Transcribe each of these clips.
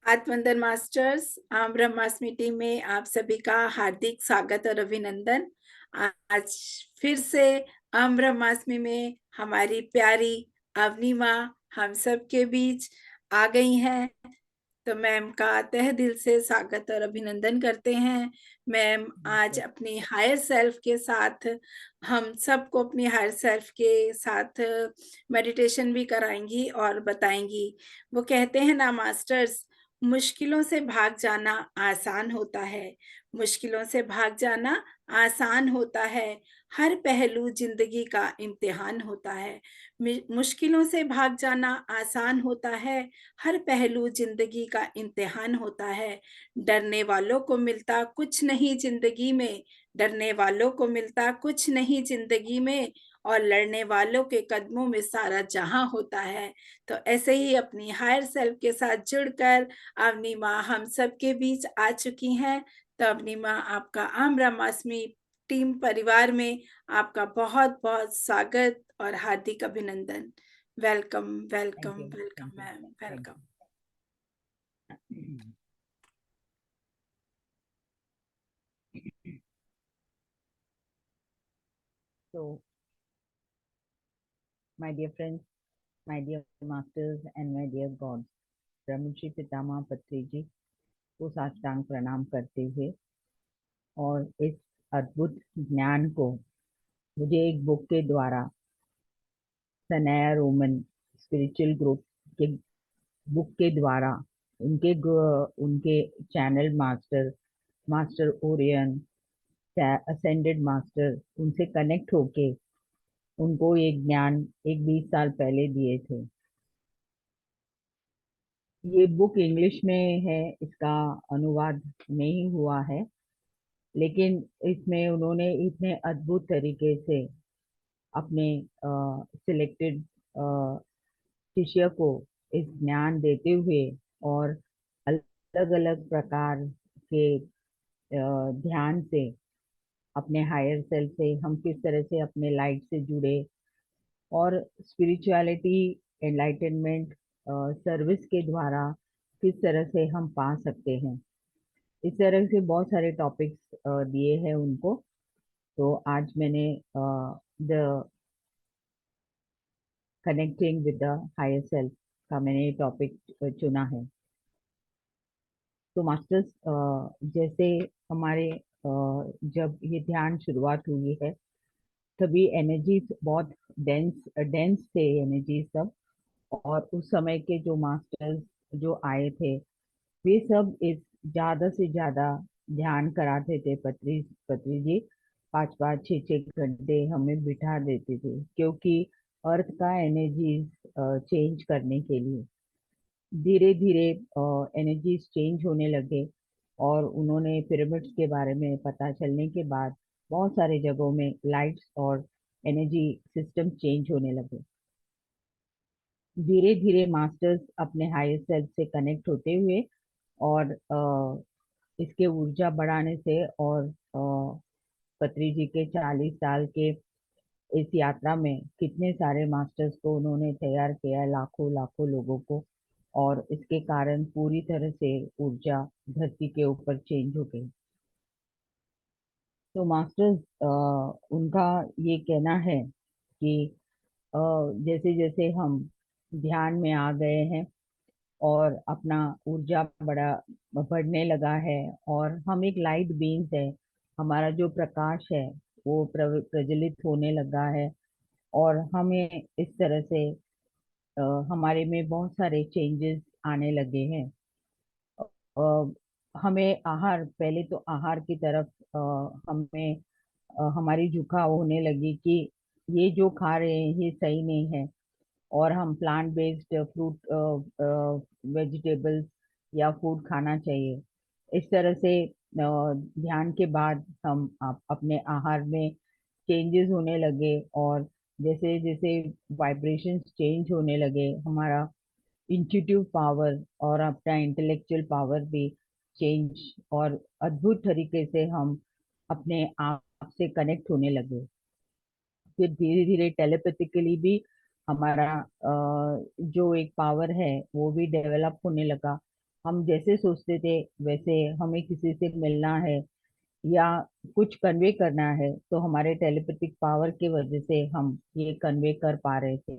आत्मवंदन masters ब्रह्मास्मि team में आप सभी का हार्दिक स्वागत और अभिनंदन। आज फिर से ब्रह्मास्मि में हमारी प्यारी अवनी माँ हम सब के बीच आ गई हैं, तो मैम का तहे दिल से स्वागत और अभिनंदन करते हैं। मैम आज अपनी हायर सेल्फ के साथ हम सबको अपनी हायर सेल्फ के साथ मेडिटेशन भी कराएंगी और बताएंगी। वो कहते हैं ना मास्टर्स, मुश्किलों से भाग जाना आसान होता है, मुश्किलों से भाग जाना आसान होता है, हर पहलू जिंदगी का इम्तिहान होता है। मुश्किलों से भाग जाना आसान होता है, हर पहलू जिंदगी का इम्तिहान होता है। डरने वालों को मिलता कुछ नहीं जिंदगी में, डरने वालों को मिलता कुछ नहीं जिंदगी में, और लड़ने वालों के कदमों में सारा जहां होता है। तो ऐसे ही अपनी हायर सेल्फ के साथ जुड़कर अवनी माँ हम सबके बीच आ चुकी हैं। तो अवनी माँ, आपका आम ब्रह्मास्मि टीम परिवार में आपका बहुत बहुत स्वागत और हार्दिक अभिनंदन। Welcome welcome welcome ma'am, welcome. So, my dear friends, my dear masters and my dear gods, ब्रह्मश्री Pitamaha Patri जी को साष्टांग प्रणाम करते हुए और इस अद्भुत ज्ञान को मुझे एक बुक के द्वारा सनाया रोमन स्पिरिचुअल ग्रुप के बुक के द्वारा उनके channel master master orion ascended master उनसे कनेक्ट होके उनको ये ज्ञान एक 20 साल पहले दिए थे। ये बुक इंग्लिश में है, इसका अनुवाद नहीं हुआ है, लेकिन इसमें उन्होंने इतने अद्भुत तरीके से अपने सिलेक्टेड शिष्य को इस ज्ञान देते हुए और अलग अलग प्रकार के ध्यान से अपने हायर सेल्फ से हम किस तरह से अपने लाइट से जुड़े और स्पिरिचुअलिटी एनलाइटनमेंट सर्विस के द्वारा किस तरह से हम पा सकते हैं, इस तरह से बहुत सारे टॉपिक्स दिए हैं उनको। तो आज मैंने the connecting with the higher self का मैंने टॉपिक चुना है। तो मास्टर्स, जैसे हमारे जब ये ध्यान शुरुआत हुई है तभी एनर्जीज बहुत डेंस डेंस थे एनर्जी सब, और उस समय के जो मास्टर्स जो आए थे वे सब इस ज्यादा से ज्यादा ध्यान कराते थे। पत्री पत्री जी 5-5 6-6 घंटे हमें बिठा देते थे, क्योंकि अर्थ का एनर्जी चेंज करने के लिए धीरे धीरे एनर्जीज चेंज होने लगे। और उन्होंने पिरामिड्स के बारे में पता चलने के बाद बहुत सारे जगहों में लाइट्स और एनर्जी सिस्टम चेंज होने लगे। धीरे धीरे मास्टर्स अपने हायर सेल्फ से कनेक्ट होते हुए और इसके ऊर्जा बढ़ाने से और पत्री जी के 40 साल के इस यात्रा में कितने सारे मास्टर्स को उन्होंने तैयार किया, लाखों लाखों लोगों को, और इसके कारण पूरी तरह से ऊर्जा धरती के ऊपर चेंज हो गई। तो मास्टर्स उनका ये कहना है कि जैसे जैसे हम ध्यान में आ गए हैं और अपना ऊर्जा बढ़ने लगा है और हम एक लाइट बीन्स है, हमारा जो प्रकाश है वो प्रज्वलित होने लगा है, और हमें इस तरह से हमारे में बहुत सारे चेंजेस आने लगे हैं। हमें आहार, पहले तो आहार की तरफ हमें हमारी झुकाव होने लगी कि ये जो खा रहे हैं ये सही नहीं है, और हम प्लांट बेस्ड फ्रूट वेजिटेबल्स या फूड खाना चाहिए। इस तरह से ध्यान के बाद हम अपने आहार में चेंजेस होने लगे, और जैसे जैसे वाइब्रेशंस चेंज होने लगे हमारा इंट्यूटिव पावर और अपना इंटेलेक्चुअल पावर भी चेंज, और अद्भुत तरीके से हम अपने आप से कनेक्ट होने लगे। फिर धीरे धीरे टेलीपैथिकली भी हमारा जो एक पावर है वो भी डेवलप होने लगा, हम जैसे सोचते थे वैसे हमें किसी से मिलना है या कुछ कन्वे करना है, तो हमारे टेलीपैथिक पावर की वजह से हम ये कन्वे कर पा रहे थे।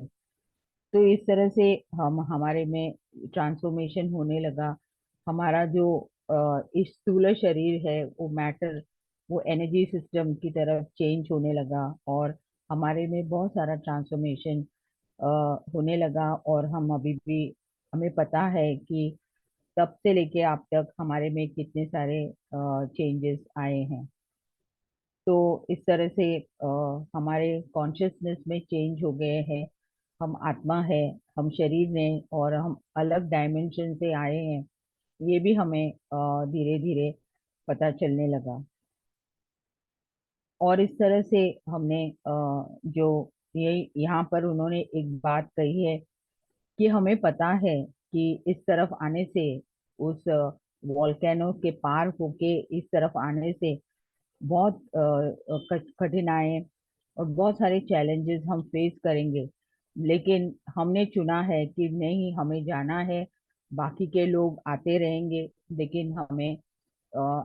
तो इस तरह से हम हमारे में ट्रांसफॉर्मेशन होने लगा। हमारा जो इस स्थूल शरीर है वो मैटर, वो एनर्जी सिस्टम की तरफ चेंज होने लगा, और हमारे में बहुत सारा ट्रांसफॉर्मेशन होने लगा। और हम अभी भी, हमें पता है कि तब से लेके अब तक हमारे में कितने सारे चेंजेस आए हैं। तो इस तरह से हमारे कॉन्शियसनेस में चेंज हो गए हैं। हम आत्मा है, हम शरीर ने, और हम अलग डायमेंशन से आए हैं, ये भी हमें धीरे धीरे पता चलने लगा। और इस तरह से हमने जो ये यहाँ पर उन्होंने एक बात कही है कि हमें पता है कि इस तरफ आने से, उस वॉल्केनो के पार होके इस तरफ आने से बहुत कठिनाई और बहुत सारे चैलेंजेस हम फेस करेंगे। लेकिन हमने चुना है कि नहीं, हमें जाना है। बाकी के लोग आते रहेंगे, लेकिन हमें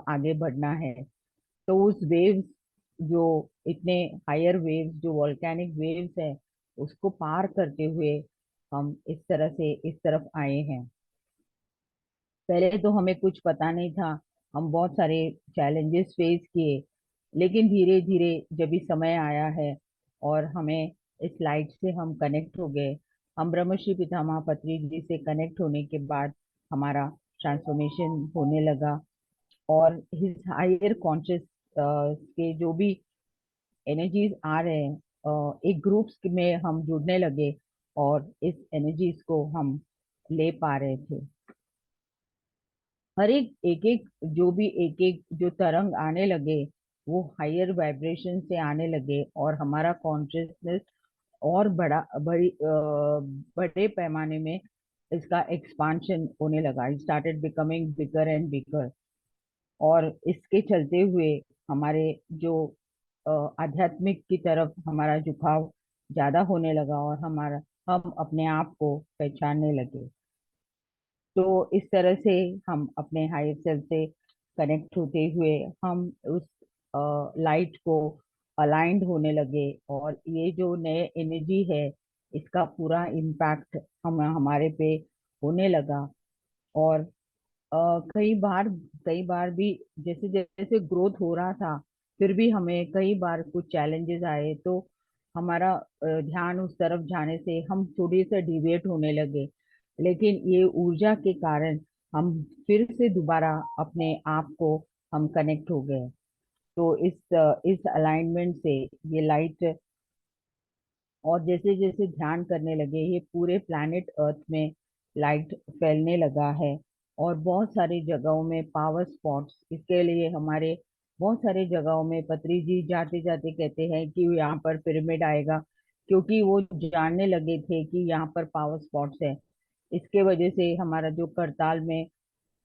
आगे बढ़ना है। तो उस वेव्स, जो इतने हायर वेव्स, जो वॉल्केनिक वेव्स है, उसको पार करते हुए हम इस तरह से इस तरफ आए हैं। पहले तो हमें कुछ पता नहीं था, हम बहुत सारे चैलेंजेस फेस किए। लेकिन धीरे धीरे जब भी समय आया है और हमें इस लाइट से हम कनेक्ट हो गए, हम ब्रह्मश्री पितामह पत्री जी से कनेक्ट होने के बाद हमारा ट्रांसफॉर्मेशन होने लगा। और हिज हायर कॉन्शियस के जो भी एनर्जीज आ रहे हैं, एक ग्रुप्स में हम जुड़ने लगे, और इस एनर्जीज को हम ले पा रहे थे। हर एक एक जो भी एक एक जो तरंग आने लगे, वो हायर वाइब्रेशन से आने लगे, और हमारा कॉन्शियसनेस और बड़े पैमाने में इसका एक्सपांशन होने लगा। It started becoming bigger and bigger. और इसके चलते हुए हमारे जो आध्यात्मिक की तरफ हमारा झुकाव ज्यादा होने लगा, और हमारा हम अपने आप को पहचानने लगे। तो इस तरह से हम अपने हायर सेल्फ से कनेक्ट होते हुए हम उस लाइट को अलाइंड होने लगे। और ये जो नए एनर्जी है, इसका पूरा इम्पैक्ट हम हमारे पे होने लगा। और कई बार भी जैसे जैसे ग्रोथ हो रहा था, फिर भी हमें कई बार कुछ चैलेंजेस आए, तो हमारा ध्यान उस तरफ जाने से हम थोड़ी सा डिविएट होने लगे। लेकिन ये ऊर्जा के कारण हम फिर से दोबारा अपने आप को हम कनेक्ट हो गए। तो इस अलाइनमेंट से ये लाइट, और जैसे जैसे ध्यान करने लगे, ये पूरे प्लैनेट अर्थ में लाइट फैलने लगा है। और बहुत सारी जगहों में पावर स्पॉट्स, इसके लिए हमारे बहुत सारे जगहों में पत्री जी जाते जाते कहते हैं कि यहाँ पर पिरामिड आएगा, क्योंकि वो जानने लगे थे कि यहाँ पर पावर स्पॉट्स है। इसके वजह से हमारा जो करताल में,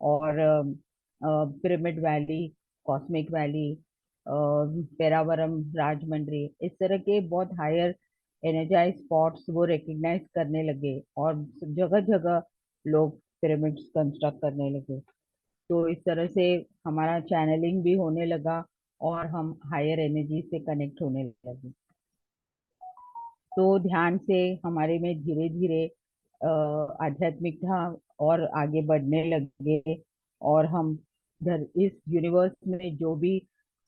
और pyramid valley, cosmic valley, Peravaram, Rajahmundry, इस तरह के बहुत हायर एनर्जाइज स्पॉट्स वो रिकग्नाइज करने लगे, और जगह जगह लोग पिरामिड्स कंस्ट्रक्ट करने लगे। तो इस तरह से हमारा चैनलिंग भी होने लगा, और हम हायर एनर्जी से कनेक्ट होने लगे। तो ध्यान से हमारे में धीरे धीरे आध्यात्मिकता और आगे बढ़ने लगे। और हम इस यूनिवर्स में जो भी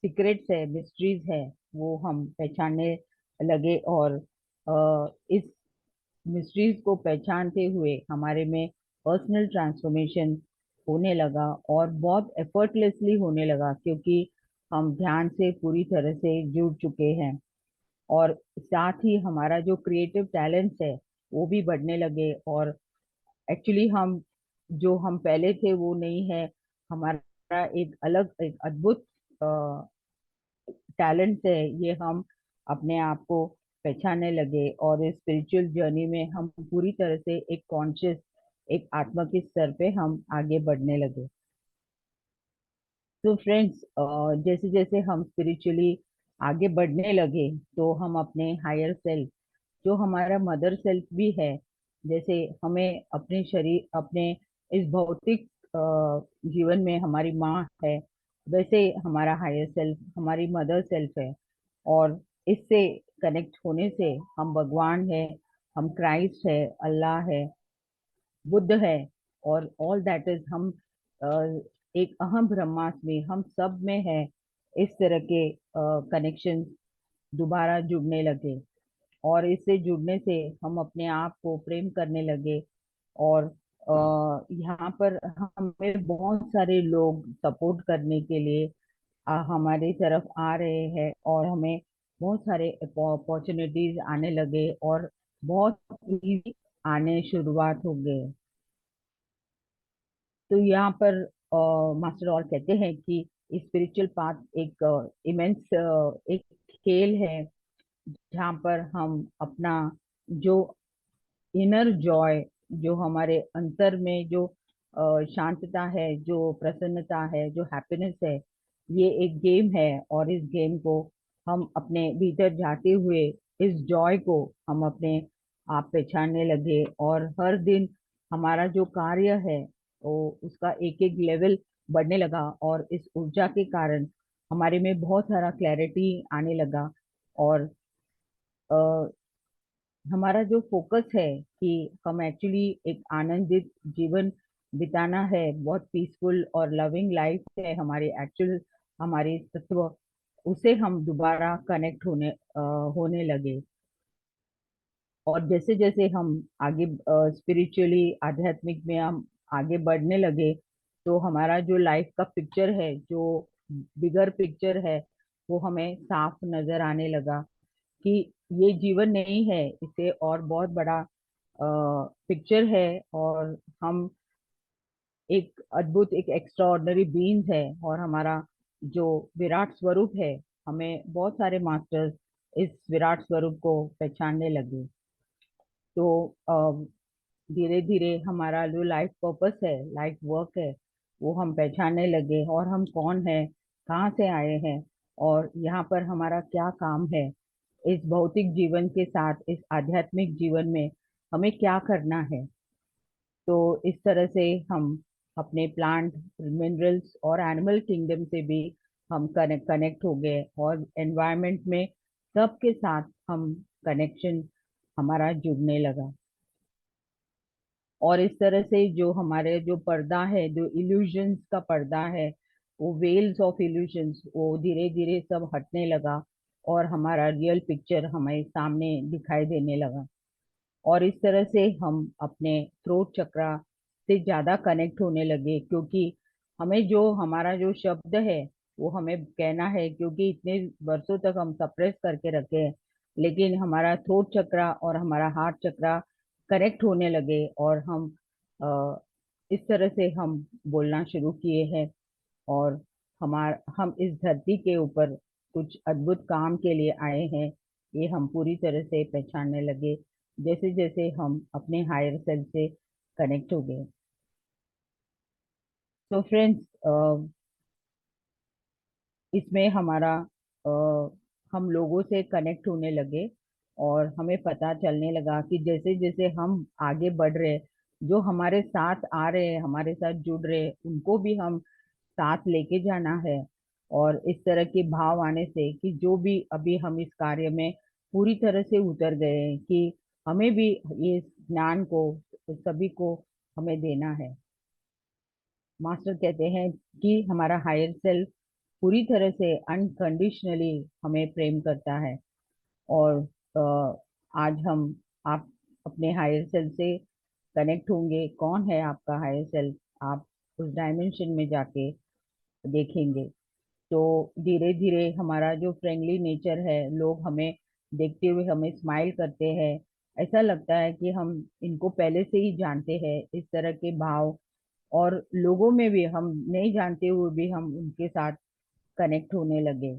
सीक्रेट्स है, मिस्ट्रीज है, वो हम पहचानने लगे। और इस मिस्ट्रीज को पहचानते हुए हमारे में पर्सनल ट्रांसफॉर्मेशन होने लगा, और बहुत एफर्टलेसली होने लगा, क्योंकि हम ध्यान से पूरी तरह से जुड़ चुके हैं। और साथ ही हमारा जो क्रिएटिव टैलेंट्स है, वो भी बढ़ने लगे। और एक्चुअली हम जो हम पहले थे वो नहीं है, हमारा एक अलग, एक अद्भुत टैलेंट है, ये हम अपने आप को पहचानने लगे। और इस स्पिरिचुअल जर्नी में हम पूरी तरह से एक कॉन्शियस, एक आत्मा के स्तर पे हम आगे बढ़ने लगे। तो फ्रेंड्स, जैसे जैसे हम स्पिरिचुअली आगे बढ़ने लगे, तो हम अपने हायर सेल्फ, जो हमारा मदर सेल्फ भी है, जैसे हमें अपने शरीर, अपने इस भौतिक जीवन में हमारी माँ है, वैसे हमारा हायर सेल्फ हमारी मदर सेल्फ है। और इससे कनेक्ट होने से हम भगवान है, हम क्राइस्ट है, अल्लाह है, बुद्ध है, और ऑल दैट इज हम अ, एक अहम ब्रह्मास्मि हम सब में है। इस तरह के कनेक्शन दोबारा जुड़ने लगे, और इससे जुड़ने से हम अपने आप को प्रेम करने लगे। और यहाँ पर हमें बहुत सारे लोग सपोर्ट करने के लिए हमारी तरफ आ रहे हैं, और हमें बहुत सारे अपॉर्चुनिटीज आने लगे, और बहुत इजी आने शुरुआत हो गए। तो यहाँ पर मास्टर और कहते हैं कि स्पिरिचुअल पाथ एक इमेंस एक खेल है, जहाँ पर हम अपना जो इनर जॉय, जो हमारे अंतर में जो शांतता है, जो प्रसन्नता है, जो हैप्पीनेस है, ये एक गेम है। और इस गेम को हम अपने भीतर जाते हुए इस जॉय को हम अपने आप पहचानने लगे, और हर दिन हमारा जो कार्य है वो उसका एक एक लेवल बढ़ने लगा, और इस ऊर्जा के कारण हमारे में बहुत सारा क्लैरिटी आने लगा। और हमारा जो फोकस है कि हम एक्चुअली एक आनंदित जीवन बिताना है, बहुत पीसफुल और लविंग लाइफ है हमारी एक्चुअल, हमारी तत्व, उसे हम दोबारा कनेक्ट होने लगे। और जैसे जैसे हम आगे स्पिरिचुअली आध्यात्मिक में हम आगे बढ़ने लगे, तो हमारा जो लाइफ का पिक्चर है, जो बिगर पिक्चर है, वो हमें साफ नजर आने लगा कि ये जीवन नहीं है, इसे और बहुत बड़ा पिक्चर है। और हम एक अद्भुत, एक एक्स्ट्रा ऑर्डिनरी बीइंग्स है, और हमारा जो विराट स्वरूप है, हमें बहुत सारे मास्टर्स इस विराट स्वरूप को पहचानने लगे। तो धीरे धीरे हमारा जो लाइफ पर्पस है, लाइफ वर्क है, वो हम पहचानने लगे, और हम कौन है, कहाँ से आए हैं, और यहाँ पर हमारा क्या काम है, इस भौतिक जीवन के साथ इस आध्यात्मिक जीवन में हमें क्या करना है। तो इस तरह से हम अपने प्लांट, मिनरल्स और एनिमल किंगडम से भी हम कनेक्ट हो गए, और एनवायरनमेंट में सबके साथ हम कनेक्शन हमारा जुड़ने लगा। और इस तरह से जो हमारे जो पर्दा है, जो इल्यूजन्स का पर्दा है, वो वेल्स ऑफ इल्यूजन्स, वो धीरे धीरे सब हटने लगा, और हमारा रियल पिक्चर हमें सामने दिखाई देने लगा। और इस तरह से हम अपने थ्रोट चक्रा से ज्यादा कनेक्ट होने लगे, क्योंकि हमें जो हमारा जो शब्द है वो हमें कहना है, क्योंकि इतने वर्षों तक हम सप्रेस करके रखे हैं। लेकिन हमारा थ्रोट चक्रा और हमारा हार्ट चक्रा कनेक्ट होने लगे, और हम अ, इस तरह से हम बोलना शुरू किए हैं। और हम इस धरती के ऊपर कुछ अद्भुत काम के लिए आए हैं, ये हम पूरी तरह से पहचानने लगे, जैसे जैसे हम अपने हायर सेल्फ से कनेक्ट हो गए। तो फ्रेंड्स, इसमें हमारा अ, हम लोगों से कनेक्ट होने लगे, और हमें पता चलने लगा कि जैसे जैसे हम आगे बढ़ रहे, जो हमारे साथ आ रहे हैं, हमारे साथ जुड़ रहे, उनको भी हम साथ लेके जाना है। और इस तरह के भाव आने से कि जो भी अभी हम इस कार्य में पूरी तरह से उतर गए हैं, कि हमें भी ये ज्ञान को सभी को हमें देना है। मास्टर कहते हैं कि हमारा हायर सेल्फ पूरी तरह से अनकंडीशनली हमें प्रेम करता है। और आज हम आप अपने हायर सेल्फ से कनेक्ट होंगे। कौन है आपका हायर सेल्फ, आप उस डायमेंशन में जाके देखेंगे। तो धीरे धीरे हमारा जो फ्रेंडली नेचर है, लोग हमें देखते हुए हमें स्माइल करते हैं, ऐसा लगता है कि हम इनको पहले से ही जानते हैं, इस तरह के भाव। और लोगों में भी हम नहीं जानते हुए भी हम उनके साथ कनेक्ट होने लगे।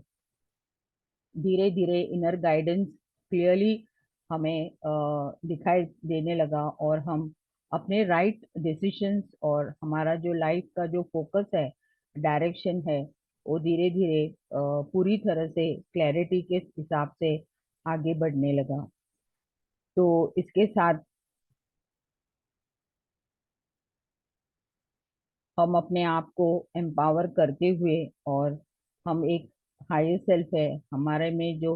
धीरे धीरे इनर गाइडेंस क्लियरली हमें दिखाई देने लगा, और हम अपने राइट डिसीशंस और हमारा जो लाइफ का जो फोकस है, डायरेक्शन है, वो धीरे धीरे पूरी तरह से क्लैरिटी के हिसाब से आगे बढ़ने लगा। तो इसके साथ हम अपने आप को एम्पावर करते हुए, और हम एक हायर सेल्फ है, हमारे में जो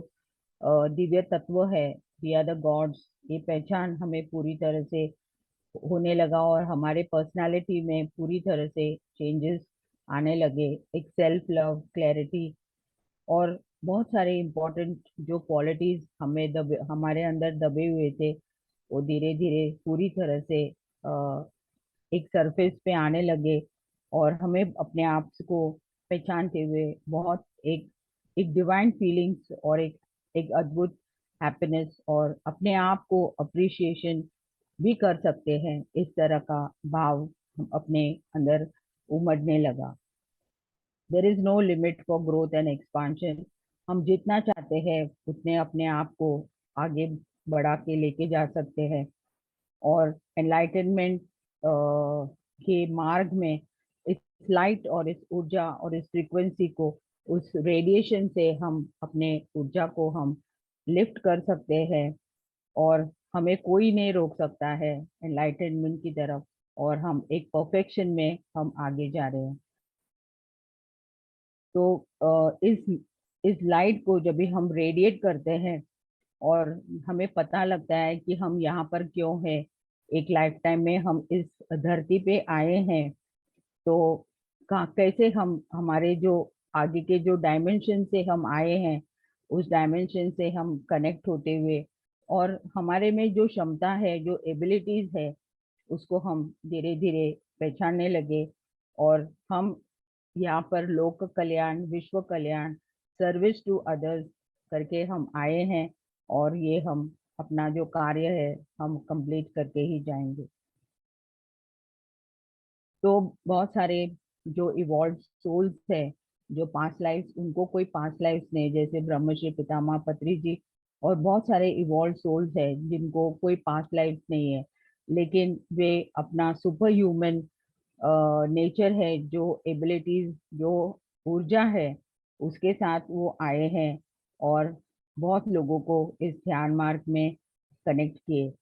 दिव्य तत्व है, वी आर द गॉड्स, ये पहचान हमें पूरी तरह से होने लगा, और हमारे पर्सनालिटी में पूरी तरह से चेंजेस आने लगे। एक सेल्फ लव, क्लैरिटी, और बहुत सारे इम्पोर्टेंट जो क्वालिटीज हमारे अंदर दबे हुए थे, वो धीरे धीरे पूरी तरह से एक सरफेस पे आने लगे, और हमें अपने आप को पहचानते हुए बहुत एक एक डिवाइन फीलिंग्स, और एक एक अद्भुत हैप्पीनेस, और अपने आप को अप्रिशिएशन भी कर सकते हैं, इस तरह का भाव हम अपने अंदर उमड़ने लगा। There is no limit for growth and expansion. हम जितना चाहते हैं उतने अपने आप को आगे बढ़ा के लेके जा सकते हैं, और एनलाइटनमेंट के मार्ग में इस लाइट और इस ऊर्जा और इस फ्रीक्वेंसी को, उस रेडिएशन से हम अपने ऊर्जा को हम लिफ्ट कर सकते हैं, और हमें कोई नहीं रोक सकता है एनलाइटनमेंट की तरफ, और हम एक परफेक्शन में हम आगे जा रहे हैं। तो इस लाइट को जब भी हम रेडिएट करते हैं, और हमें पता लगता है कि हम यहाँ पर क्यों हैं, एक लाइफ टाइम में हम इस धरती पे आए हैं, तो कैसे हम हमारे जो आगे के जो डायमेंशन से हम आए हैं, उस डायमेंशन से हम कनेक्ट होते हुए, और हमारे में जो क्षमता है, जो एबिलिटीज है, उसको हम धीरे धीरे पहचानने लगे, और हम यहाँ पर लोक कल्याण, विश्व कल्याण, सर्विस टू अदर्स करके हम आए हैं, और ये हम अपना जो कार्य है हम कंप्लीट करके ही जाएंगे। तो बहुत सारे जो इवॉल्व सोल्स है, जो पास्ट लाइफ्स, उनको कोई पास्ट लाइफ्स नहीं, जैसे ब्रह्मश्री पितामह पत्री जी, और बहुत सारे इवॉल्व सोल्स है जिनको कोई पास्ट लाइफ्स नहीं है, लेकिन वे अपना सुपर ह्यूमन नेचर है, जो एबिलिटीज, जो ऊर्जा है, उसके साथ वो आए हैं, और बहुत लोगों को इस ध्यान मार्ग में कनेक्ट किए।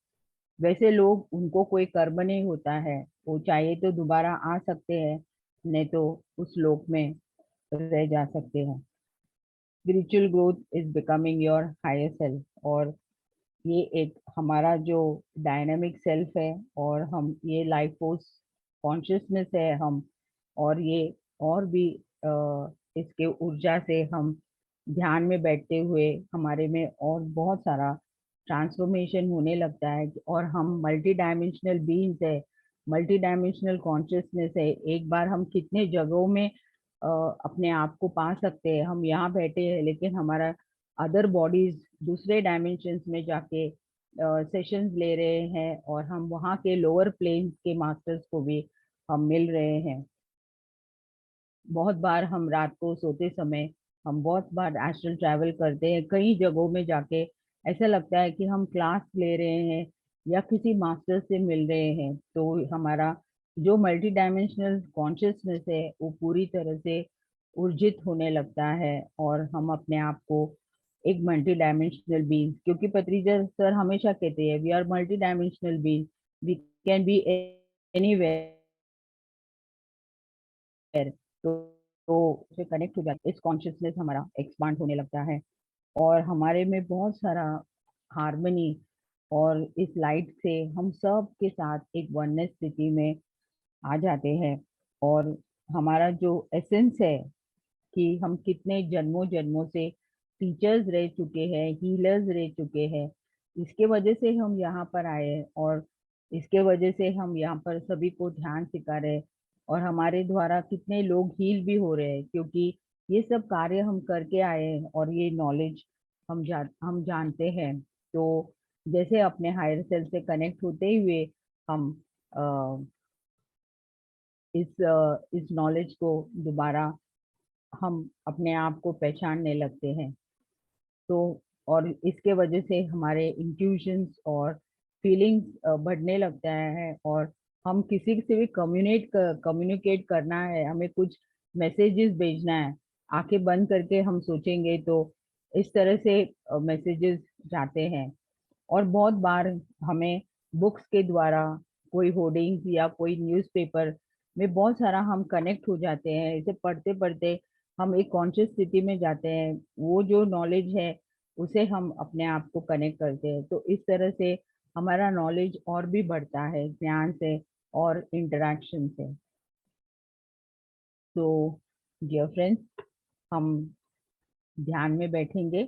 वैसे लोग, उनको कोई कर्म नहीं होता है, वो चाहे तो दोबारा आ सकते हैं, नहीं तो उस लोक में रह जा सकते हैं। Spiritual growth is becoming your higher self, और ये एक हमारा जो डायनामिक सेल्फ है, और हम ये लाइफ फोर्स कॉन्शियसनेस है हम, और ये और भी इसके ऊर्जा से हम ध्यान में बैठते हुए हमारे में और बहुत सारा ट्रांसफॉर्मेशन होने लगता है, और हम मल्टी डायमेंशनल बीइंग्स है, मल्टी डायमेंशनल कॉन्शियसनेस है। एक बार हम कितने जगहों में अपने आप को पा सकते हैं, हम यहाँ बैठे हैं लेकिन हमारा अदर बॉडीज दूसरे डायमेंशंस में जाके सेशंस ले रहे हैं, और हम वहाँ के लोअर प्लेन्स के मास्टर्स को भी हम मिल रहे हैं। बहुत बार हम रात को सोते समय, हम बहुत बार एस्ट्रल ट्रैवल करते हैं, कई जगहों में जाके ऐसा लगता है कि हम क्लास ले रहे हैं या किसी मास्टर से मिल रहे हैं। तो हमारा जो मल्टी डायमेंशनल कॉन्शियसनेस है वो पूरी तरह से ऊर्जित होने लगता है, और हम अपने आप को एक मल्टी डायमेंशनल बीइंग, क्योंकि पत्रिजा सर हमेशा कहते हैं we are multi dimensional being, we can be anywhere. तो उसे कनेक्ट हो जाते, इस कॉन्शियसनेस हमारा एक्सपांड होने लगता है, और हमारे में बहुत सारा हार्मनी, और इस लाइट से हम सब के साथ एक वननेस स्थिति में आ जाते हैं। और हमारा जो एसेंस है कि हम कितने जन्मों जन्मों से टीचर्स रह चुके हैं, हीलर्स रह चुके हैं, इसके वजह से हम यहाँ पर आए हैं, और इसके वजह से हम यहाँ पर सभी को ध्यान सिखा रहे हैं, और हमारे द्वारा कितने लोग हील भी हो रहे हैं, क्योंकि ये सब कार्य हम करके आए हैं, और ये नॉलेज हम जानते हैं। तो जैसे अपने हायर सेल्फ से कनेक्ट होते हुए हम इस नॉलेज को दोबारा हम अपने आप को पहचानने लगते हैं। तो और इसके वजह से हमारे इंट्यूशंस और फीलिंग्स बढ़ने लगता है, और हम किसी से भी कम्युनिकेट करना है, हमें कुछ मैसेजेस भेजना है, आंखें बंद करके हम सोचेंगे तो इस तरह से मैसेजेस जाते हैं। और बहुत बार हमें बुक्स के द्वारा, कोई होर्डिंग्स या कोई न्यूज़पेपर में बहुत सारा हम कनेक्ट हो जाते हैं। इसे पढ़ते पढ़ते हम एक कॉन्शियस स्थिति में जाते हैं, वो जो नॉलेज है उसे हम अपने आप को कनेक्ट करते हैं, तो इस तरह से हमारा नॉलेज और भी बढ़ता है ज्ञान से और इंटरेक्शन से। तो डियर फ्रेंड्स, हम ध्यान में बैठेंगे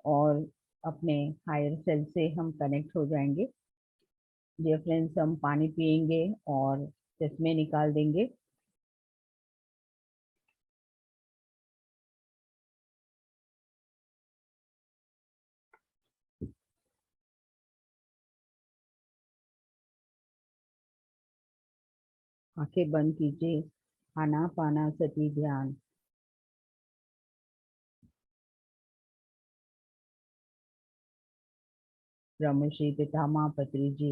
और अपने हायर सेल्फ से हम कनेक्ट हो जाएंगे। डियर फ्रेंड्स, हम पानी पिएंगे और चश्मे निकाल देंगे। आंखें बंद कीजिए। आनापानसति ध्यान। Brahmashri Pitamaha Patri ji,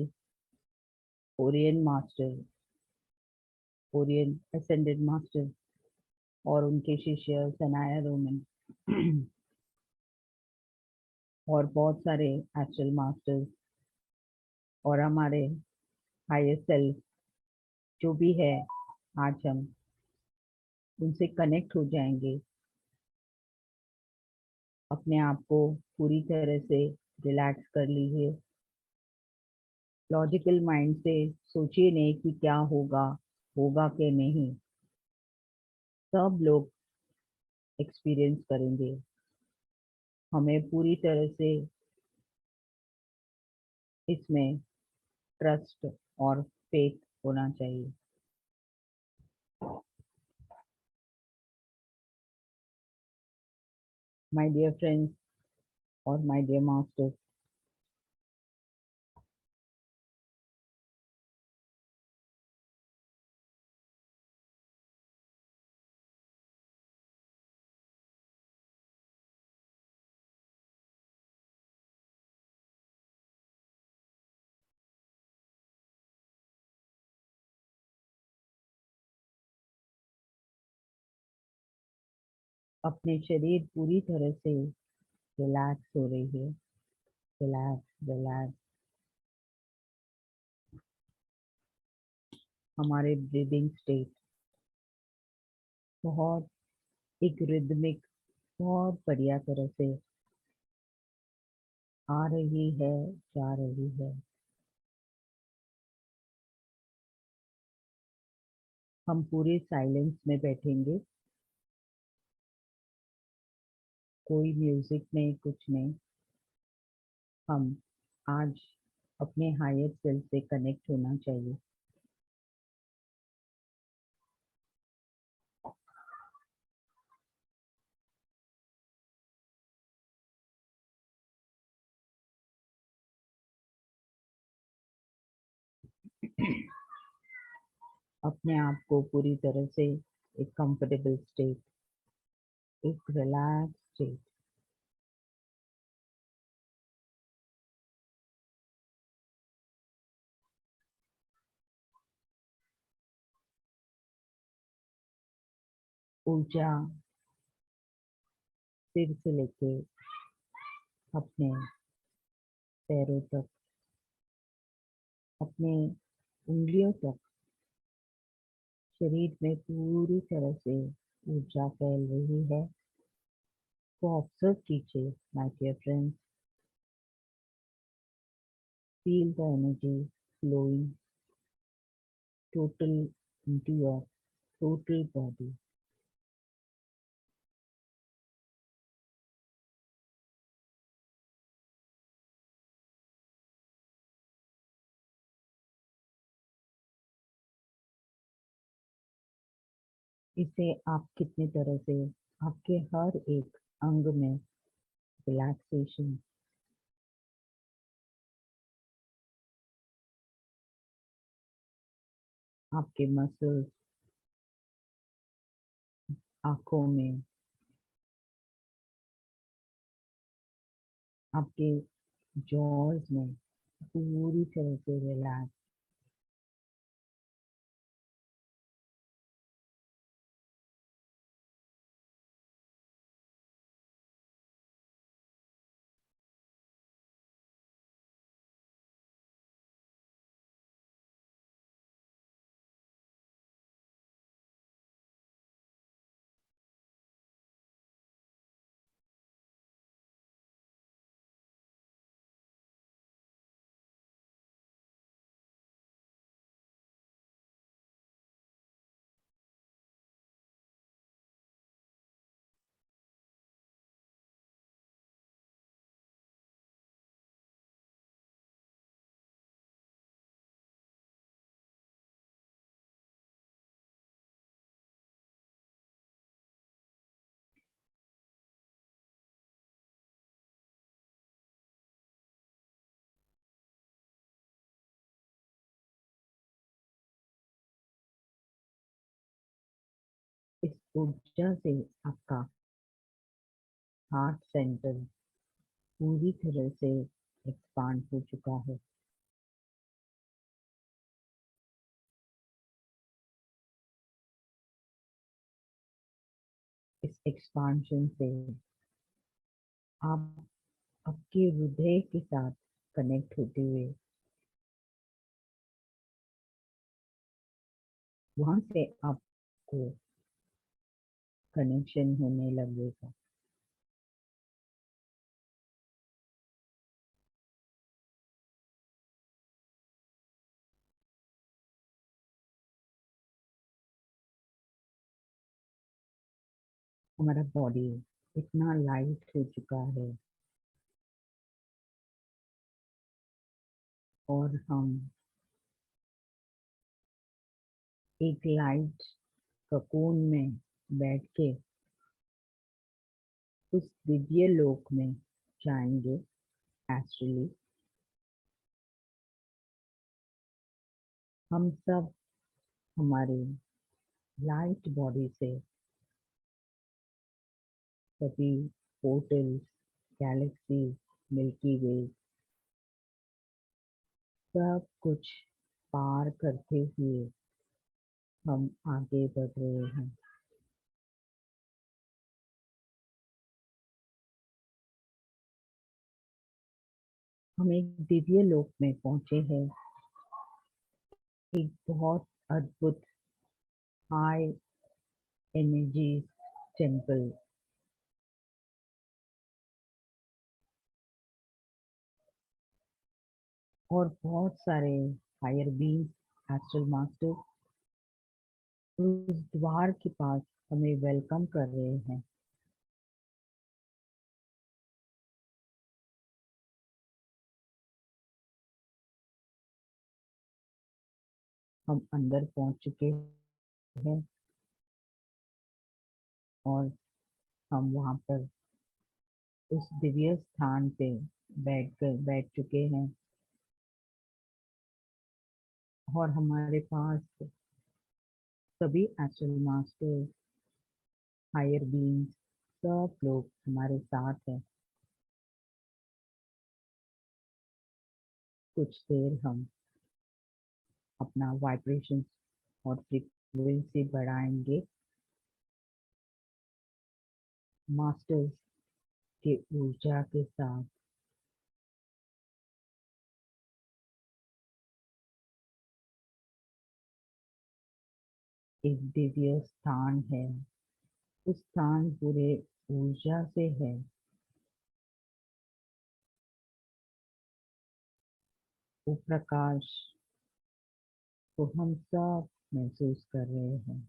orion master, orion ascended master और उनके शिष्य सनाया रोमन और बहुत सारे एस्ट्रल मास्टर्स और हमारे हायर सेल्फ जो भी है, आज हम उनसे कनेक्ट हो जाएंगे। अपने आप को पूरी तरह से रिलैक्स कर लीजिए। लॉजिकल माइंड से सोचिए नहीं कि क्या होगा, होगा कि नहीं। सब लोग एक्सपीरियंस करेंगे। हमें पूरी तरह से इसमें ट्रस्ट और फेथ होना चाहिए। माय डियर फ्रेंड्स और माय डियर मास्टर्स, अपने शरीर पूरी तरह से रिलैक्स हो रही है। Relax relax. हमारे ब्रीदिंग स्टेट बहुत एक रिदमिक, बहुत बढ़िया तरह से आ रही है, जा रही है। हम पूरे साइलेंस में बैठेंगे, कोई म्यूजिक नहीं, कुछ नहीं। हम आज अपने हायर सेल्फ से कनेक्ट होना चाहिए। अपने आप को पूरी तरह से एक कंफर्टेबल स्टेट, एक रिलैक्स स्टेट। ऊर्जा सिर से लेके अपने पैरों तक, अपने उंगलियों तक शरीर में पूरी तरह से ऊर्जा फैल रही है। को ऑब्जर्व कीजिए my dear friends. Feel the energy flowing total into your total body. इसे आप कितनी तरह से आपके हर एक अंग में रिलैक्सेशन, आपके मसल्स, आंखों में, आपके जॉज में पूरी तरह से रिलैक्स। ऊर्जा से आपका हार्ट सेंटर पूरी तरह से एक्सपांड हो चुका है। इस एक्सपांशन से आप आपके हृदय के साथ कनेक्ट होते हुए वहां से आपको कनेक्शन होने लगेगा। हमारा बॉडी इतना लाइट हो चुका है और हम एक लाइट ककून में बैठ के उस दिव्य लोक में जाएंगे एस्ट्रली। हम सब हमारे लाइट बॉडी से सभी पोर्टल्स, गैलेक्सी, मिल्की वे सब कुछ पार करते हुए हम आगे बढ़ रहे हैं। हम एक दिव्य लोक में पहुंचे हैं, एक बहुत अद्भुत हाई एनर्जी टेम्पल। और बहुत सारे हायर बींग्स, एस्ट्रल मास्टर उस द्वार के पास हमें वेलकम कर रहे हैं। हम अंदर पहुंच चुके हैं और हम वहां पर उस दिव्य स्थान पे बैठ चुके हैं और हमारे पास सभी एस्ट्रल मास्टर्स, हायर बीइंग्स सब लोग हमारे साथ हैं। कुछ देर हम अपना वाइब्रेशन और फ्रीक्वेंसी बढ़ाएंगे मास्टर्स के ऊर्जा के साथ। एक दिव्य स्थान है, उस स्थान पूरे ऊर्जा से है। वो प्रकाश को हम सब महसूस कर रहे हैं।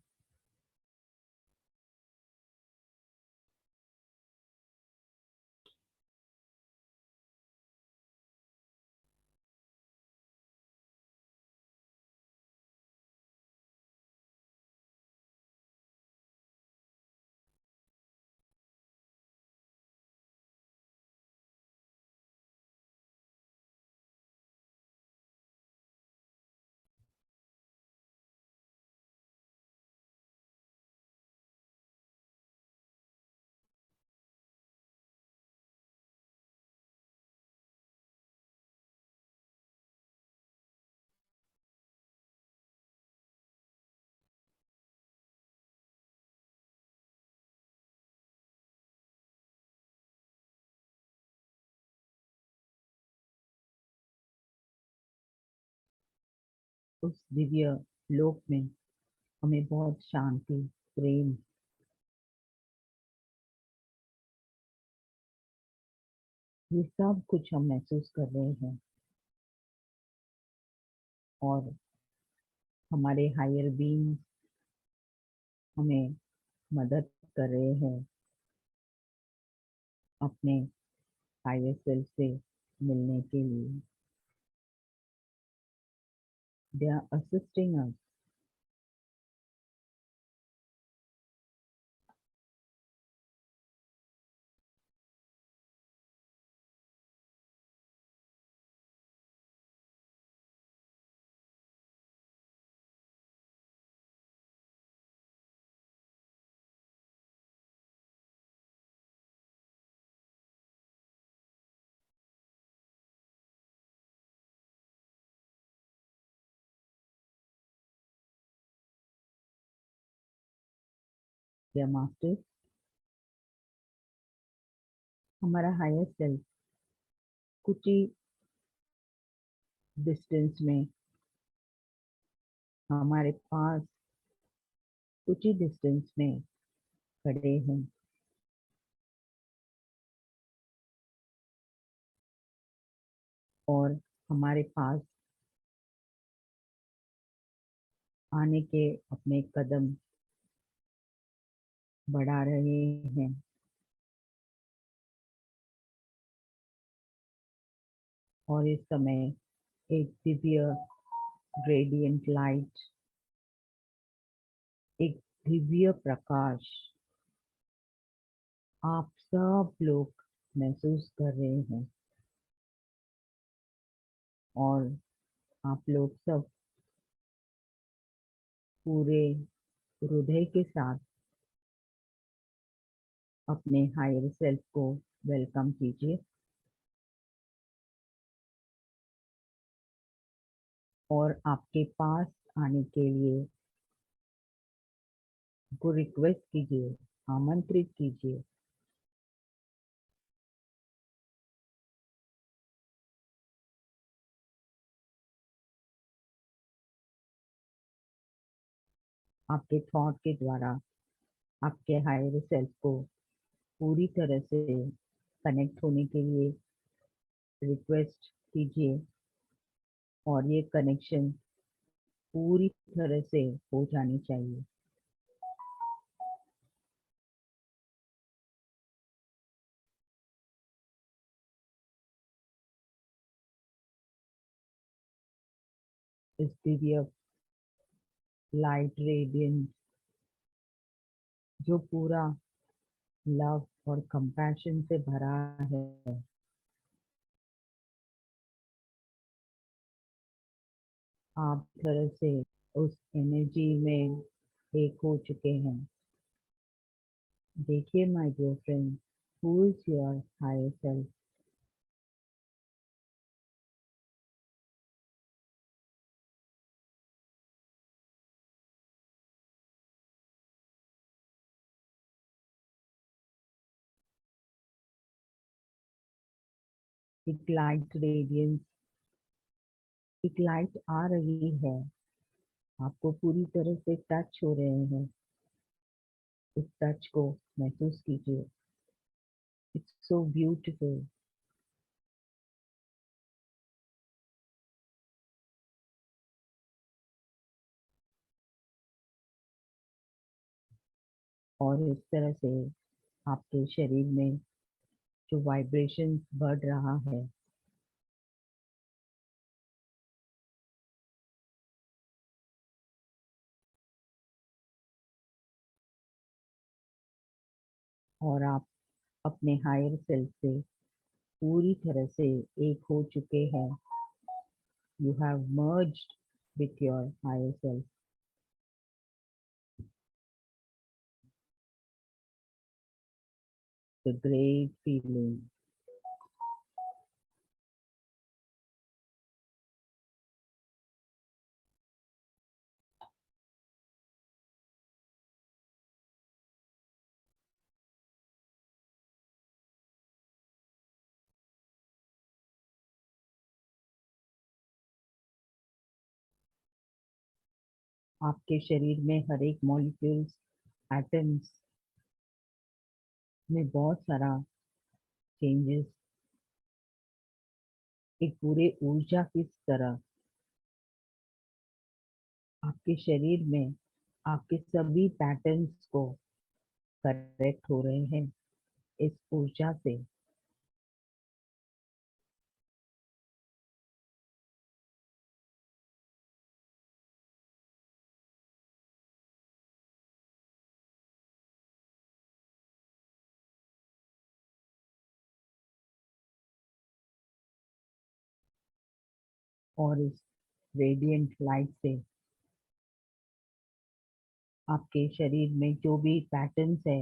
उस दिव्य लोक में हमें बहुत शांति, प्रेम, ये सब कुछ हम महसूस कर रहे हैं। और हमारे हायर बीइंग हमें मदद कर रहे हैं अपने हायर सेल्फ से मिलने के लिए। They are assisting us dear master, हमारा हायर सेल्फ कुछ ही डिस्टेंस में हमारे पास कुछ ही डिस्टेंस में खड़े हैं और हमारे पास आने के अपने कदम बढ़ा रहे हैं। और इस समय एक दिव्य रेडियंट लाइट, एक दिव्य प्रकाश आप सब लोग महसूस कर रहे हैं और आप लोग सब पूरे हृदय के साथ अपने हायर सेल्फ को वेलकम कीजिए और आपके पास आने के लिए को रिक्वेस्ट कीजिए, आमंत्रित कीजिए। आपके थॉट के द्वारा आपके हायर सेल्फ को पूरी तरह से कनेक्ट होने के लिए रिक्वेस्ट कीजिए और ये कनेक्शन पूरी तरह से हो जानी चाहिए। इस दिव्य लाइट रेडियंस जो पूरा लव और कंपैशन से भरा है, आप तरह से उस एनर्जी में एक हो चुके हैं। देखिए my dear friend, who is your higher self? एक लाइट रेडियंस, एक लाइट आ रही है, आपको पूरी तरह से टच हो रहे हैं। इस टच को महसूस कीजिए। It's so beautiful. और इस तरह से आपके शरीर में जो वाइब्रेशन बढ़ रहा है, और आप अपने हायर सेल्फ से पूरी तरह से एक हो चुके हैं। You have merged with your higher self. The great feeling. आपके शरीर में हर एक मॉलिक्यूल्स, एटम्स में बहुत सारा चेंजेस, एक पूरे ऊर्जा की तरह आपके शरीर में आपके सभी पैटर्न्स को करेक्ट हो रहे हैं इस ऊर्जा से। और इस रेडियंट लाइट से आपके शरीर में जो भी पैटर्न्स है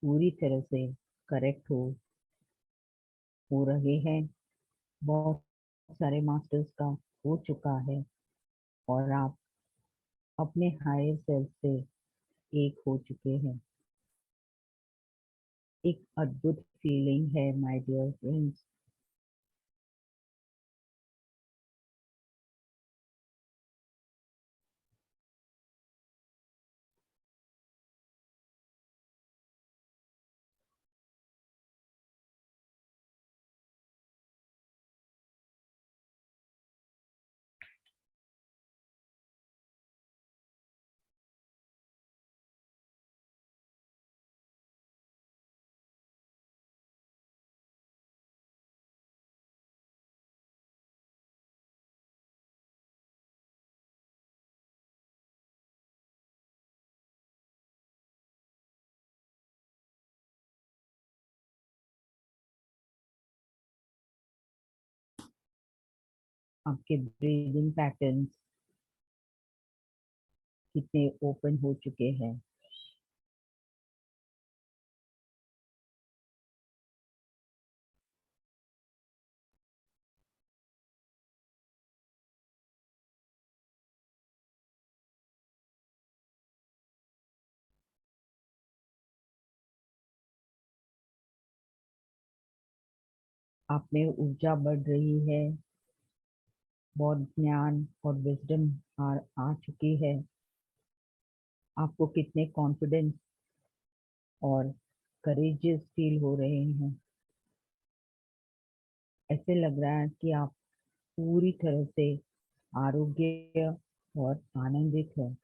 पूरी तरह से करेक्ट हो रहे हैं। बहुत सारे मास्टर्स का हो चुका है और आप अपने हायर सेल्फ से एक हो चुके हैं। एक अद्भुत फीलिंग है माय डियर फ्रेंड्स। आपके ब्रीदिंग पैटर्न्स कितने ओपन हो चुके हैं। आप में ऊर्जा बढ़ रही है। बहुत ज्ञान और विजडम आ चुकी है। आपको कितने कॉन्फिडेंस और करेजियस फील हो रहे हैं। ऐसे लग रहा है कि आप पूरी तरह से आरोग्य और आनंदित है।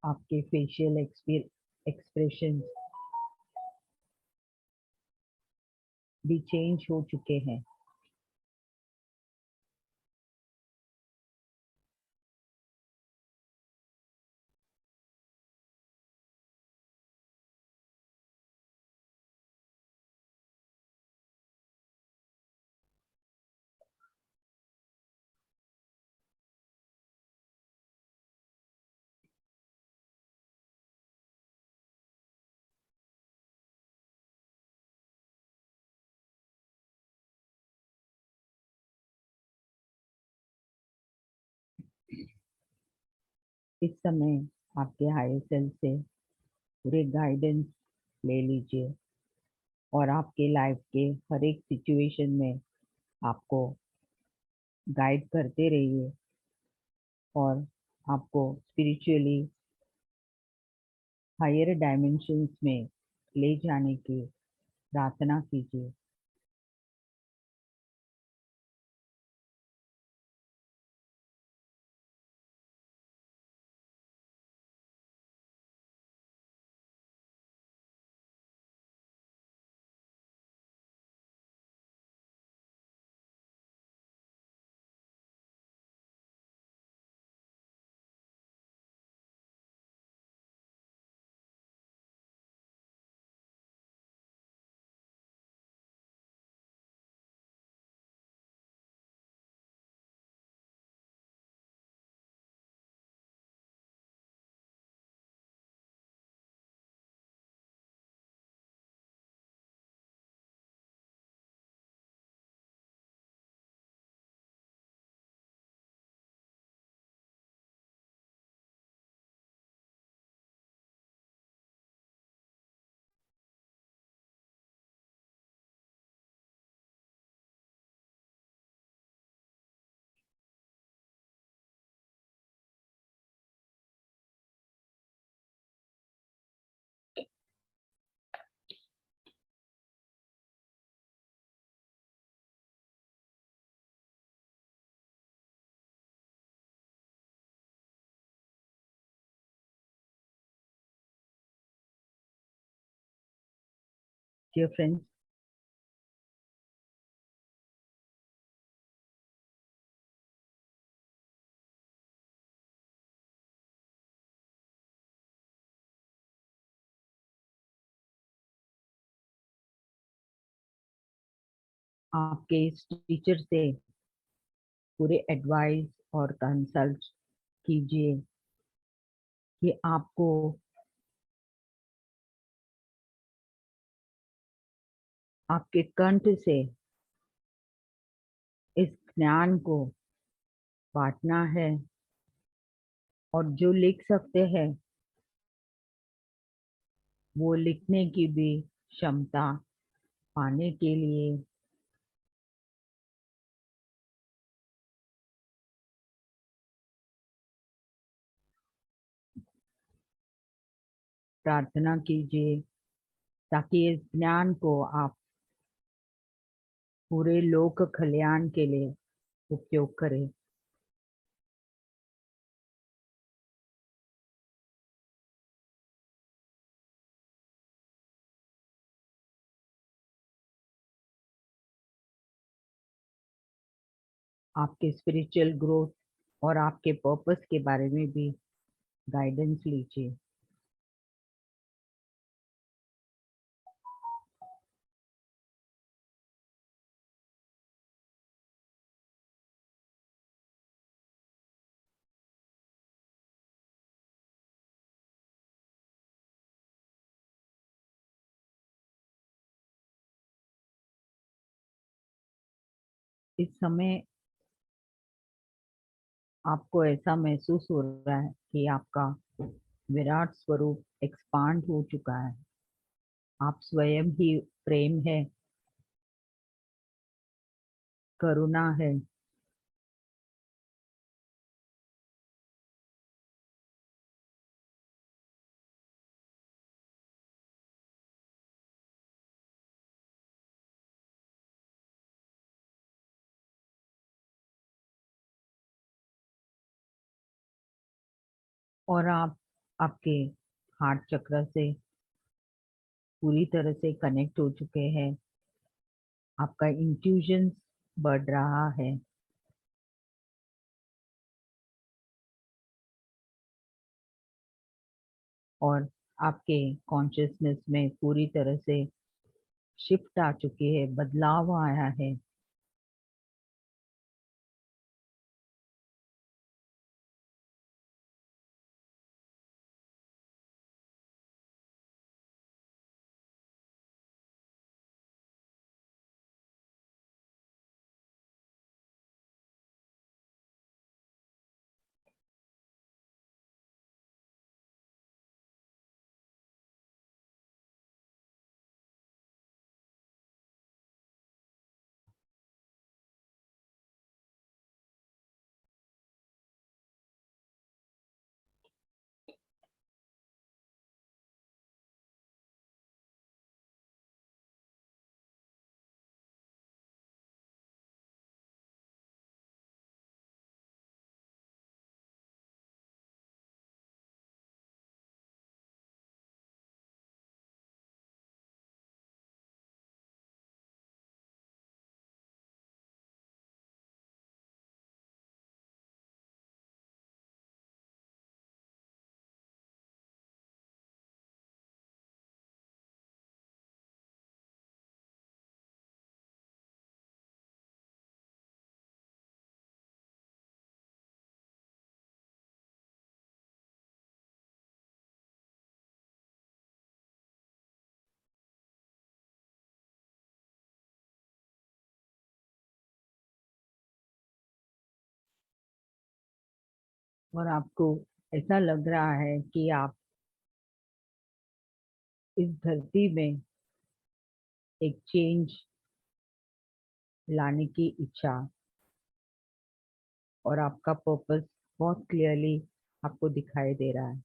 आपके फेशियल एक्सप्रेशन भी चेंज हो चुके हैं। इस समय आपके हायर सेल्फ से पूरे गाइडेंस ले लीजिए और आपके लाइफ के हर एक सिचुएशन में आपको गाइड करते रहिए और आपको स्पिरिचुअली हायर डायमेंशंस में ले जाने की प्रार्थना कीजिए। डियर फ्रेंड्स, आपके इस टीचर से पूरे एडवाइस और कंसल्ट कीजिए कि आपको आपके कंठ से इस ज्ञान को बांटना है, और जो लिख सकते हैं वो लिखने की भी क्षमता पाने के लिए प्रार्थना कीजिए, ताकि इस ज्ञान को आप पूरे लोक कल्याण के लिए उपयोग करें। आपके स्पिरिचुअल ग्रोथ और आपके पर्पस के बारे में भी गाइडेंस लीजिए। इस समय आपको ऐसा महसूस हो रहा है कि आपका विराट स्वरूप एक्सपांड हो चुका है। आप स्वयं ही प्रेम है, करुणा है, और आप आपके हार्ट चक्र से पूरी तरह से कनेक्ट हो चुके हैं। आपका इंट्यूशन बढ़ रहा है, और आपके कॉन्शियसनेस में पूरी तरह से शिफ्ट आ चुकी है, बदलाव आया है। और आपको ऐसा लग रहा है कि आप इस धरती में एक चेंज लाने की इच्छा और आपका पर्पस बहुत क्लियरली आपको दिखाई दे रहा है।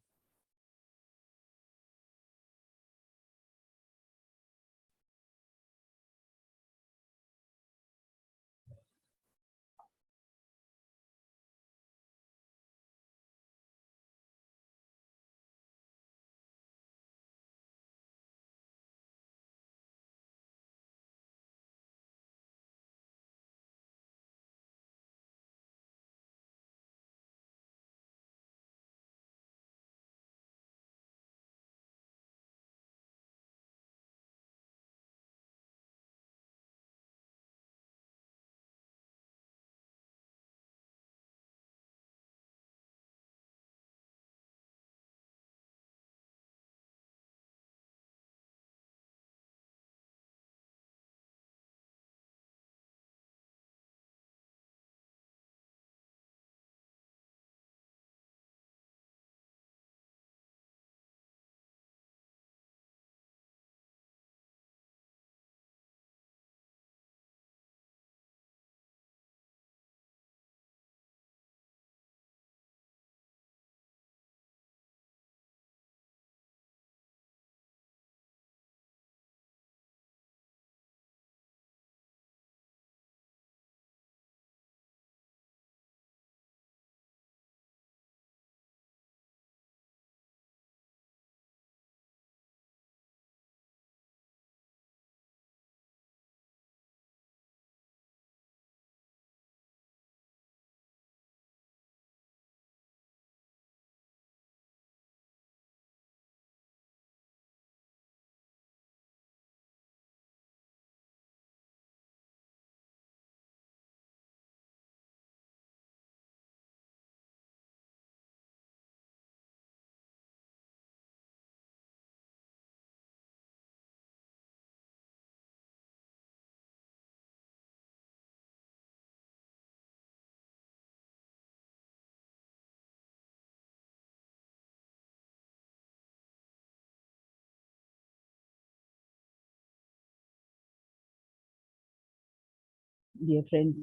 Dear friends,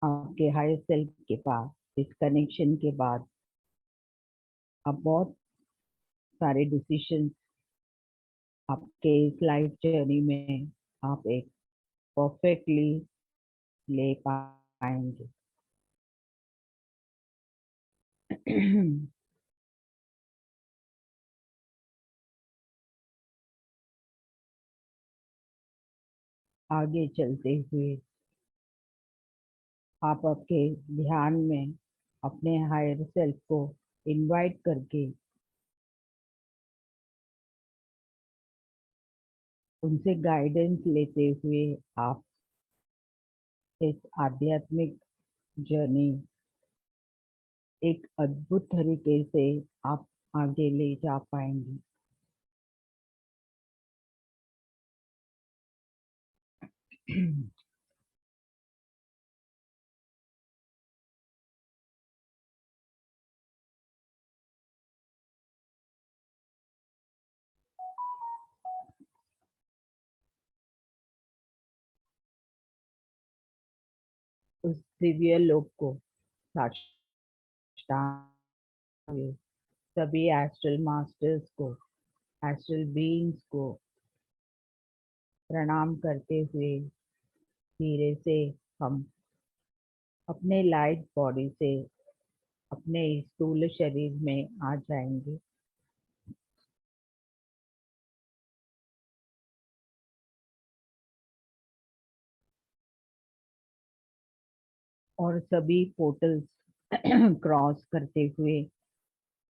आपके हायर सेल्फ के पास इस कनेक्शन के बाद आप बहुत सारे डिसीजंस आपके इस लाइफ जर्नी में आप एक परफेक्टली ले पाएंगे। आगे चलते हुए आप आपके ध्यान में अपने हायर सेल्फ को इनवाइट करके उनसे गाइडेंस लेते हुए आप इस आध्यात्मिक जर्नी एक अद्भुत तरीके से आप आगे ले जा पाएंगे। उस दिव्य लोक को साष्टांग सभी एस्ट्रल मास्टर्स को, एस्ट्रल बीइंग्स को प्रणाम करते हुए धीरे से हम अपने लाइट बॉडी से अपने स्थूल शरीर में आ जाएंगे। और सभी पोर्टल्स क्रॉस करते हुए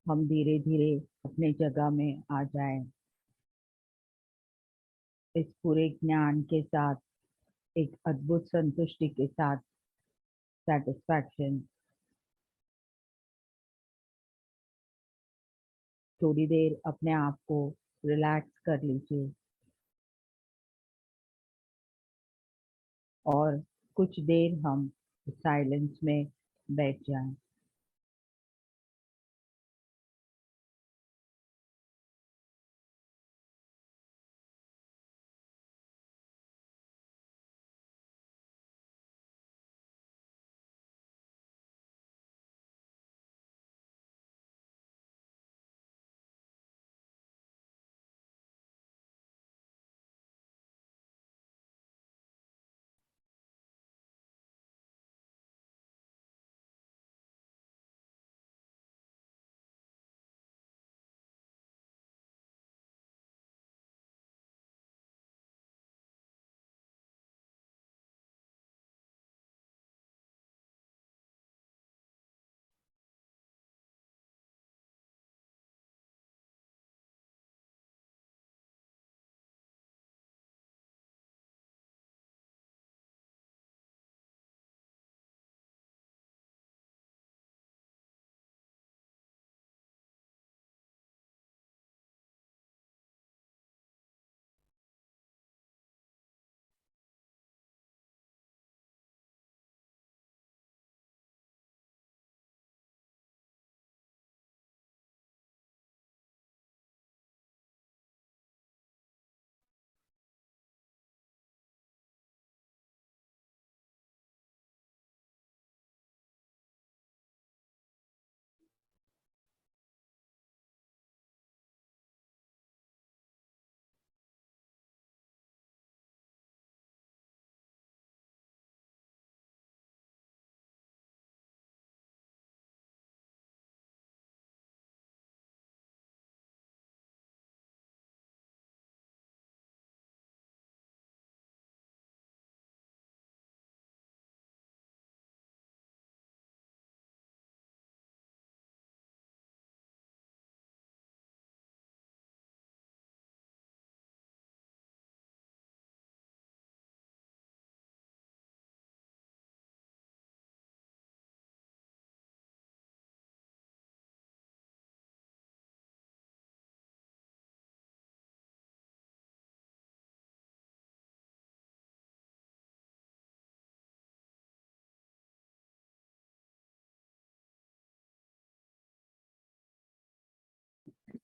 हम धीरे धीरे अपने जगह में आ जाएं। इस पूरे ज्ञान के साथ, एक अद्भुत संतुष्टि के साथ, सेटिस्फैक्शन। थोड़ी देर अपने आप को रिलैक्स कर लीजिए और कुछ देर हम साइलेंस में बैठ जाएं।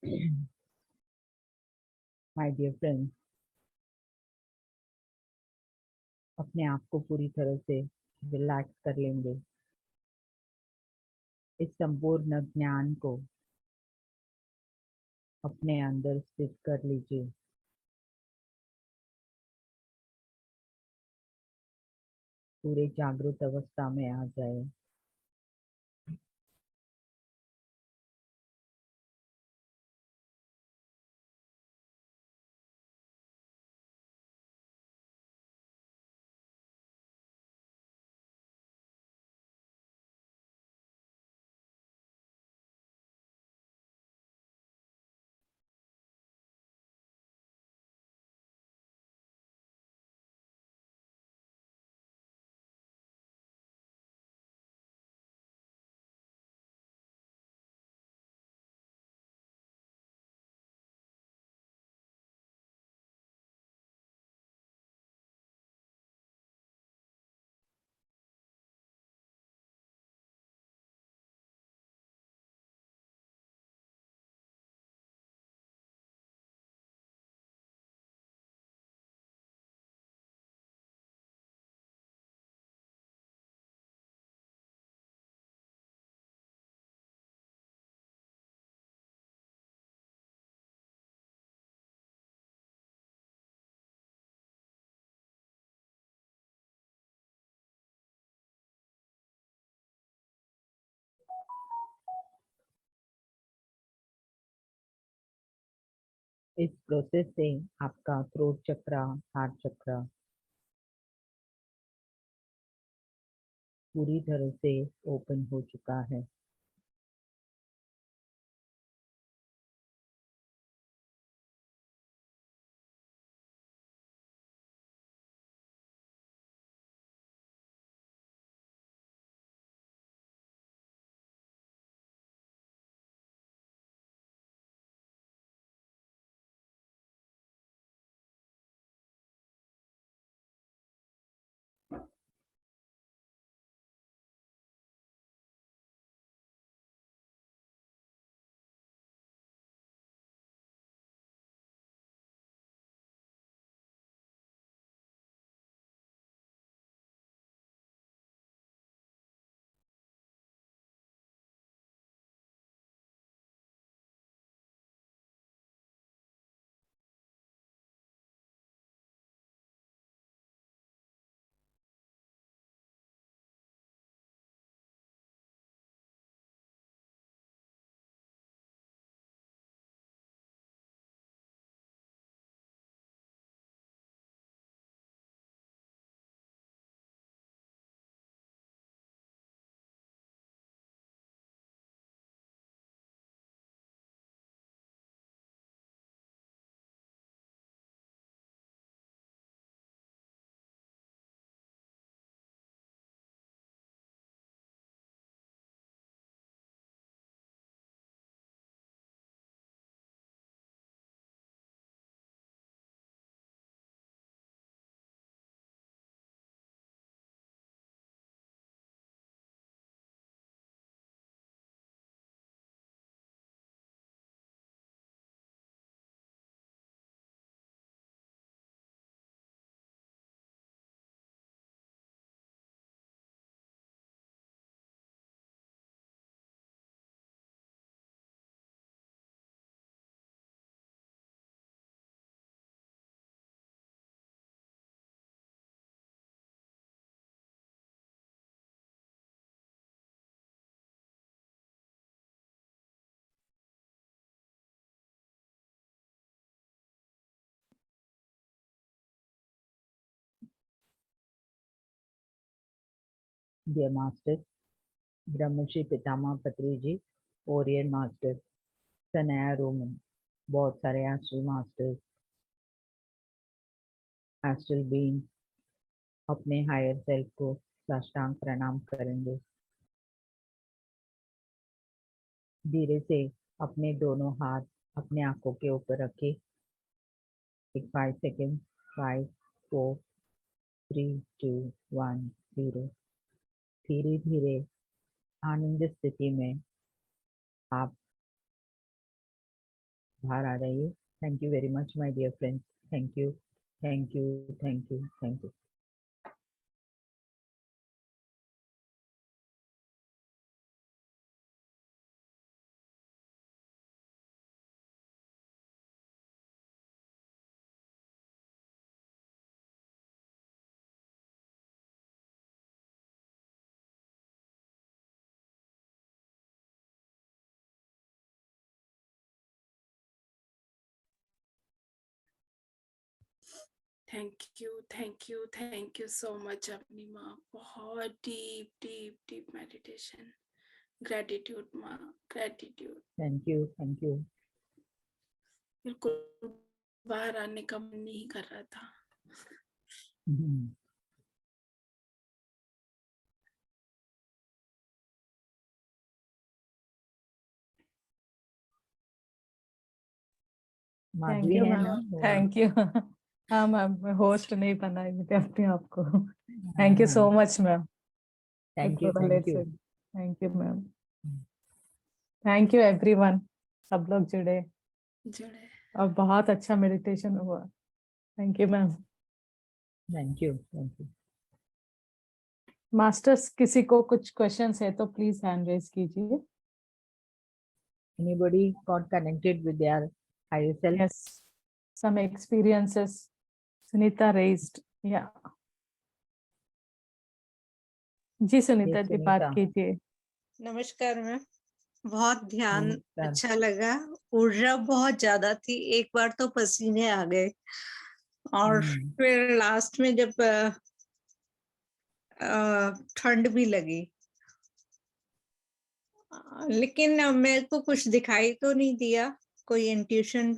माय डियर फ्रेंड्स, अपने आप को पूरी तरह से रिलैक्स कर लेंगे। इस संपूर्ण ज्ञान को अपने अंदर स्थित कर लीजिए। पूरे जागृत अवस्था में आ जाए। इस प्रोसेस से आपका थ्रोट चक्रा, हार्ट चक्रा पूरी तरह से ओपन हो चुका है। Dear master, ब्रह्मश्री Pitamaha Patri ji, orion master, Sanaya Roman, बहुत सारे एस्ट्रल मास्टर्स, एस्ट्रल बीइंग अपने हायर सेल्फ को साष्टांग प्रणाम करेंगे। धीरे से अपने दोनों हाथ अपने आंखों के ऊपर रखें। एक 5 सेकेंड, 5, 4, 3, 2, 1, 0। धीरे धीरे आनंद स्थिति में आप बाहर आ जाइए। Thank you very much my dear friends. Thank you, thank you, thank you, thank you. Thank you so much अपनी माँ। बहुत deep deep deep meditation. Gratitude माँ, gratitude. Thank you, thank you. बिल्कुल बाहर आने का मन नहीं कर रहा था। थैंक माधवी यू है मैम, ना वो? Thank you. हाँ मैम, मैं होस्ट नहीं बनाई मुझे अपने आप को। Thank you so much ma'am. Thank you, thank you. Thank you ma'am. Thank you everyone, सब लोग जुड़े जुड़े। और बहुत अच्छा मेडिटेशन हुआ। Thank you ma'am. Thank you, thank you. Masters, किसी को कुछ क्वेश्चंस है तो प्लीज हैंड रेज कीजिए। Anybody got connected with their higher self? Yes, some experiences. Sunita raised. Yeah. Ji Sunita Yes, जी, बात Sunita. कीजिए। नमस्कार मैम। बहुत ध्यान नमस्कार। अच्छा लगा। ऊर्जा बहुत ज्यादा थी, एक बार तो पसीने आ गए और फिर लास्ट में जब ठंड भी लगी, लेकिन मेरे को कुछ दिखाई तो नहीं दिया, कोई इंट्यूशन भी